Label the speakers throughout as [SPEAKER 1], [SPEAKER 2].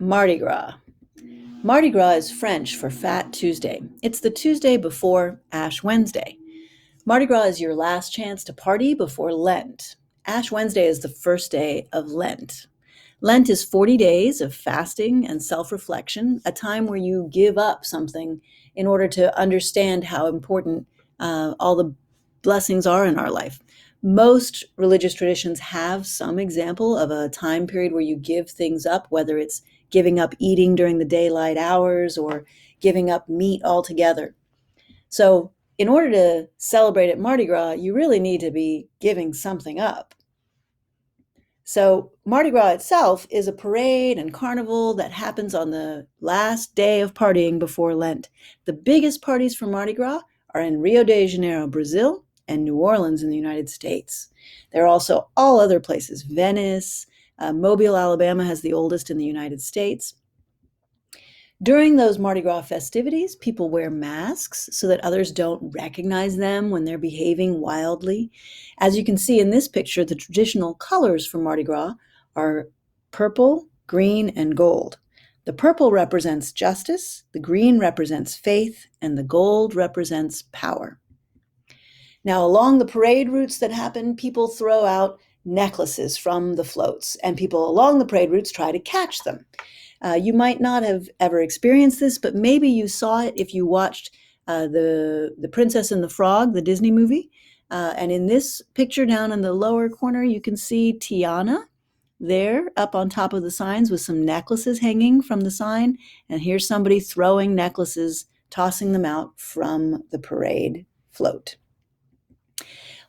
[SPEAKER 1] Mardi Gras. Mardi Gras is French for Fat Tuesday. It's the Tuesday before Ash Wednesday. Mardi Gras is your last chance to party before Lent. Ash Wednesday is the first day of Lent. Lent is 40 days of fasting and self reflection, a time where you give up something in order to understand how important all the blessings are in our life. Most religious traditions have some example of a time period where you give things up, whether it's giving up eating during the daylight hours or giving up meat altogether. So, in order to celebrate at Mardi Gras, you really need to be giving something up. So, Mardi Gras itself is a parade and carnival that happens on the last day of partying before Lent. The biggest parties for Mardi Gras are in Rio de Janeiro, Brazil, and New Orleans in the United States. There are also all other places. Venice, Mobile, Alabama has the oldest in the United States. During those Mardi Gras festivities, people wear masks so that others don't recognize them when they're behaving wildly. As you can see in this picture, the traditional colors for Mardi Gras are purple, green, and gold. The purple represents justice, the green represents faith, and the gold represents power. Now, along the parade routes that happen, people throw out necklaces from the floats, and people along the parade routes try to catch them. You might not have ever experienced this, but maybe you saw it if you watched the Princess and the Frog, the Disney movie. And in this picture down in the lower corner, you can see Tiana there up on top of the signs with some necklaces hanging from the sign. And here's somebody throwing necklaces, tossing them out from the parade float.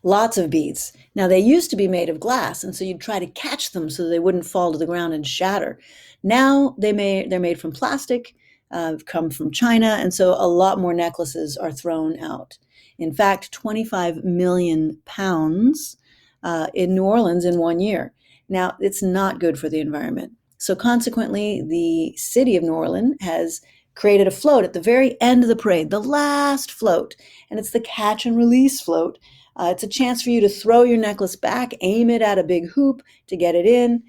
[SPEAKER 1] Lots of beads. Now, they used to be made of glass, and so you'd try to catch them so they wouldn't fall to the ground and shatter. Now they're made from plastic, come from China, and so a lot more necklaces are thrown out. In fact, 25 million pounds in New Orleans in 1 year. Now, it's not good for the environment. So consequently, the city of New Orleans has created a float at the very end of the parade, the last float, and it's the catch and release float. It's a chance for you to throw your necklace back, aim it at a big hoop to get it in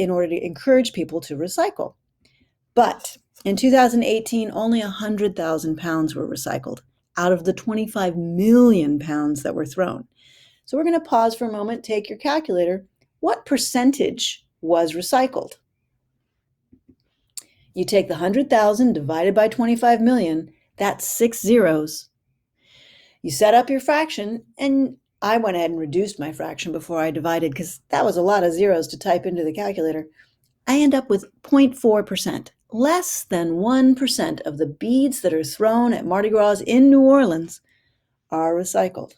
[SPEAKER 1] order to encourage people to recycle. But in 2018, only 100,000 pounds were recycled out of the 25 million pounds that were thrown. So we're going to pause for a moment, take your calculator. What percentage was recycled? You take the 100,000 divided by 25 million, that's 6 zeros. You set up your fraction, and I went ahead and reduced my fraction before I divided because that was a lot of zeros to type into the calculator. I end up with 0.4%. Less than 1% of the beads that are thrown at Mardi Gras in New Orleans are recycled.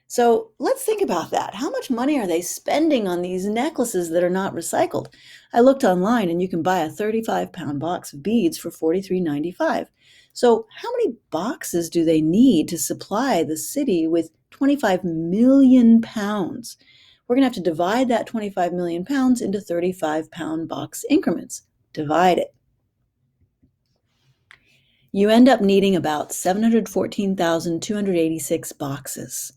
[SPEAKER 1] So let's think about that. How much money are they spending on these necklaces that are not recycled? I looked online and you can buy a 35-pound box of beads for $43.95. So how many boxes do they need to supply the city with 25 million pounds? We're going to have to divide that 25 million pounds into 35-pound box increments. Divide it. You end up needing about 714,286 boxes.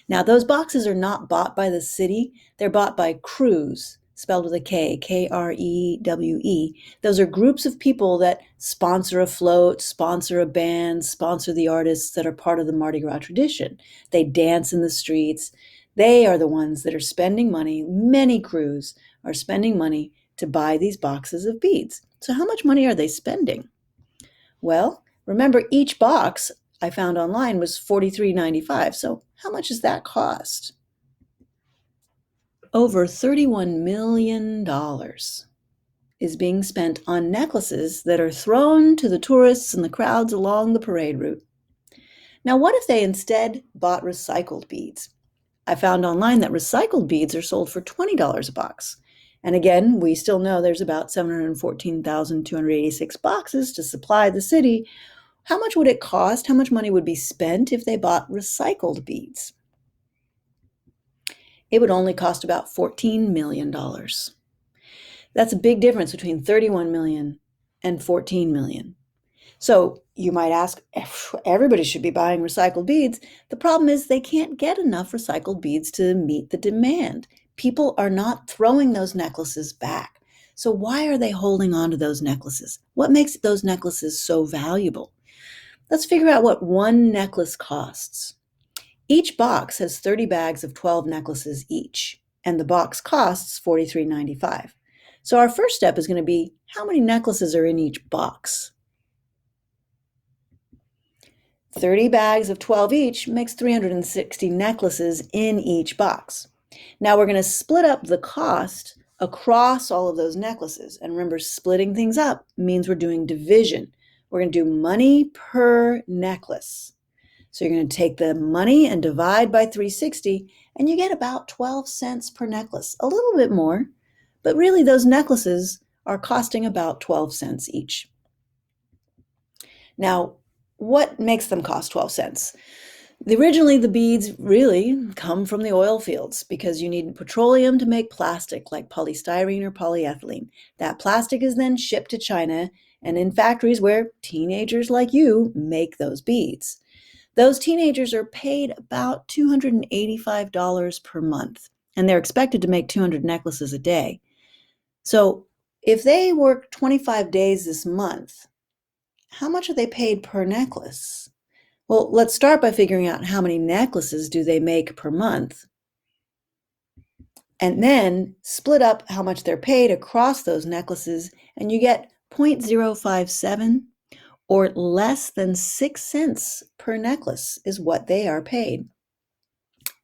[SPEAKER 1] Now, those boxes are not bought by the city. They're bought by crews, spelled with a K, K-R-E-W-E. Those are groups of people that sponsor a float, sponsor a band, sponsor the artists that are part of the Mardi Gras tradition. They dance in the streets. They are the ones that are spending money. Many crews are spending money to buy these boxes of beads. So how much money are they spending? Well, remember, each box I found online was $43.95. So how much does that cost? Over $31 million is being spent on necklaces that are thrown to the tourists and the crowds along the parade route. Now, what if they instead bought recycled beads? I found online that recycled beads are sold for $20 a box. And again, we still know there's about 714,286 boxes to supply the city. How much would it cost? How much money would be spent if they bought recycled beads? It would only cost about $14 million. That's a big difference between 31 million and 14 million. So you might ask, everybody should be buying recycled beads. The problem is they can't get enough recycled beads to meet the demand. People are not throwing those necklaces back. So why are they holding on to those necklaces? What makes those necklaces so valuable? Let's figure out what one necklace costs. Each box has 30 bags of 12 necklaces each, and the box costs $43.95. So our first step is going to be how many necklaces are in each box? 30 bags of 12 each makes 360 necklaces in each box. Now we're going to split up the cost across all of those necklaces. And remember, splitting things up means we're doing division. We're going to do money per necklace. So you're going to take the money and divide by 360, and you get about 12 cents per necklace, a little bit more, but really those necklaces are costing about 12 cents each. Now, what makes them cost 12 cents? Originally, the beads really come from the oil fields because you need petroleum to make plastic like polystyrene or polyethylene. That plastic is then shipped to China and in factories where teenagers like you make those beads. Those teenagers are paid about $285 per month, and they're expected to make 200 necklaces a day. So if they work 25 days this month, how much are they paid per necklace? Well, let's start by figuring out how many necklaces do they make per month, and then split up how much they're paid across those necklaces, and you get 0.057 or less than 6 cents per necklace is what they are paid.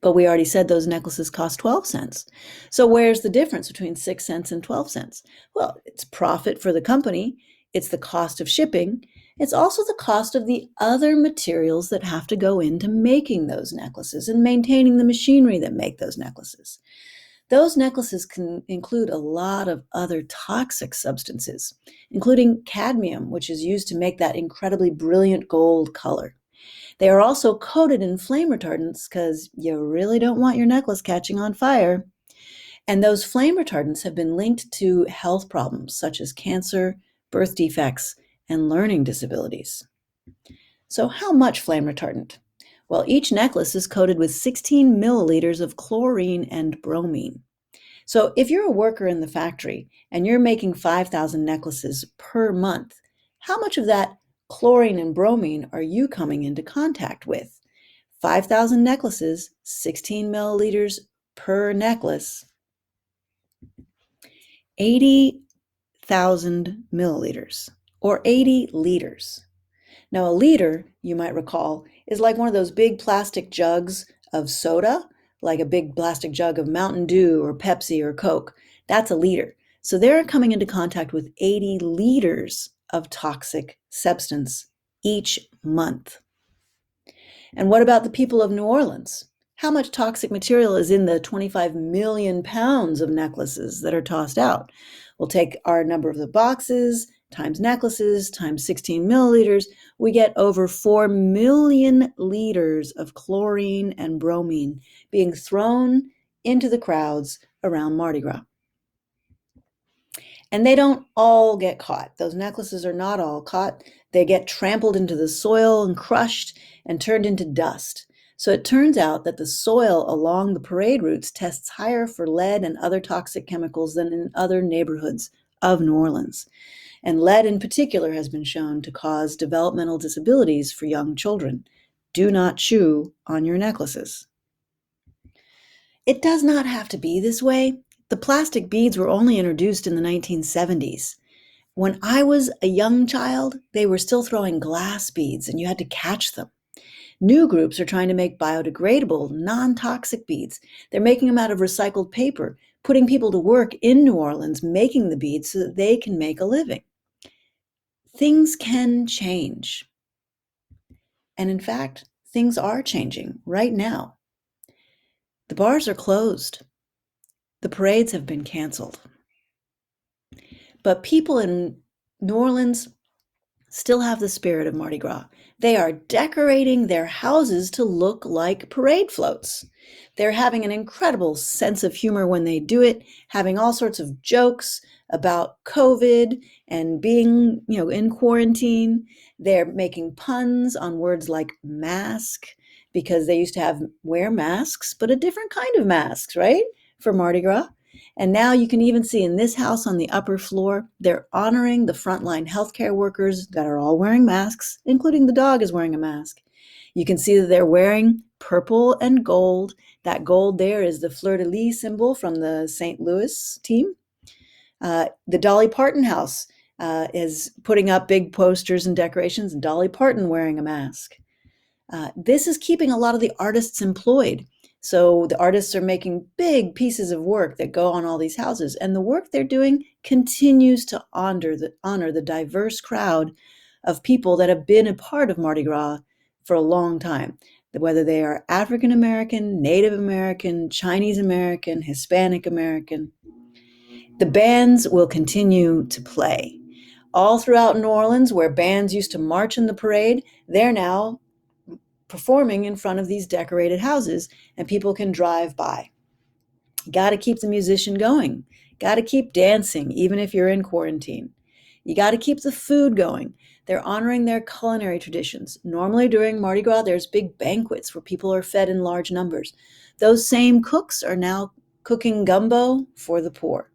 [SPEAKER 1] But we already said those necklaces cost 12 cents. So where's the difference between 6 cents and 12 cents? Well, it's profit for the company. It's the cost of shipping. It's also the cost of the other materials that have to go into making those necklaces and maintaining the machinery that make those necklaces. Those necklaces can include a lot of other toxic substances, including cadmium, which is used to make that incredibly brilliant gold color. They are also coated in flame retardants because you really don't want your necklace catching on fire. And those flame retardants have been linked to health problems such as cancer, birth defects, and learning disabilities. So how much flame retardant? Well, each necklace is coated with 16 milliliters of chlorine and bromine. So if you're a worker in the factory and you're making 5,000 necklaces per month, how much of that chlorine and bromine are you coming into contact with? 5,000 necklaces, 16 milliliters per necklace, 80,000 milliliters, or 80 liters. Now, a liter, you might recall, is like one of those big plastic jugs of soda, like a big plastic jug of Mountain Dew or Pepsi or Coke. That's a liter. So they're coming into contact with 80 liters of toxic substance each month. And what about the people of New Orleans? How much toxic material is in the 25 million pounds of necklaces that are tossed out? We'll take our number of the boxes times necklaces times 16 milliliters. We get over 4 million liters of chlorine and bromine being thrown into the crowds around Mardi Gras. And they don't all get caught. Those necklaces are not all caught. They get trampled into the soil and crushed and turned into dust. So it turns out that the soil along the parade routes tests higher for lead and other toxic chemicals than in other neighborhoods of New Orleans. And lead in particular has been shown to cause developmental disabilities for young children. Do not chew on your necklaces. It does not have to be this way. The plastic beads were only introduced in the 1970s. When I was a young child, they were still throwing glass beads and you had to catch them. New groups are trying to make biodegradable, non-toxic beads. They're making them out of recycled paper, putting people to work in New Orleans making the beads so that they can make a living. Things can change. And in fact, things are changing right now. The bars are closed. The parades have been canceled. But people in New Orleans still have the spirit of Mardi Gras. They are decorating their houses to look like parade floats. They're having an incredible sense of humor when they do it, having all sorts of jokes about COVID and being, in quarantine. They're making puns on words like mask because they used to wear masks, but a different kind of masks, right? For Mardi Gras. And now you can even see in this house on the upper floor, they're honoring the frontline healthcare workers that are all wearing masks, including the dog is wearing a mask. You can see that they're wearing purple and gold. That gold there is the fleur-de-lis symbol from the St. Louis team. The Dolly Parton house is putting up big posters and decorations, and Dolly Parton wearing a mask. This is keeping a lot of the artists employed. So the artists are making big pieces of work that go on all these houses, and the work they're doing continues to honor the diverse crowd of people that have been a part of Mardi Gras for a long time, whether they are African American, Native American, Chinese American, Hispanic American. The bands will continue to play. All throughout New Orleans, where bands used to march in the parade, they're now performing in front of these decorated houses, and people can drive by. Got to keep the musician going. Got to keep dancing, even if you're in quarantine. You got to keep the food going. They're honoring their culinary traditions. Normally during Mardi Gras, there's big banquets where people are fed in large numbers. Those same cooks are now cooking gumbo for the poor.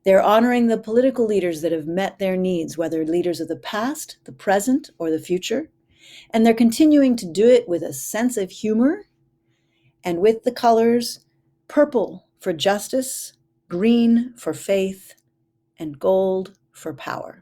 [SPEAKER 1] They're honoring the political leaders that have met their needs, whether leaders of the past, the present, or the future. And they're continuing to do it with a sense of humor and with the colors purple for justice, green for faith, and gold for power.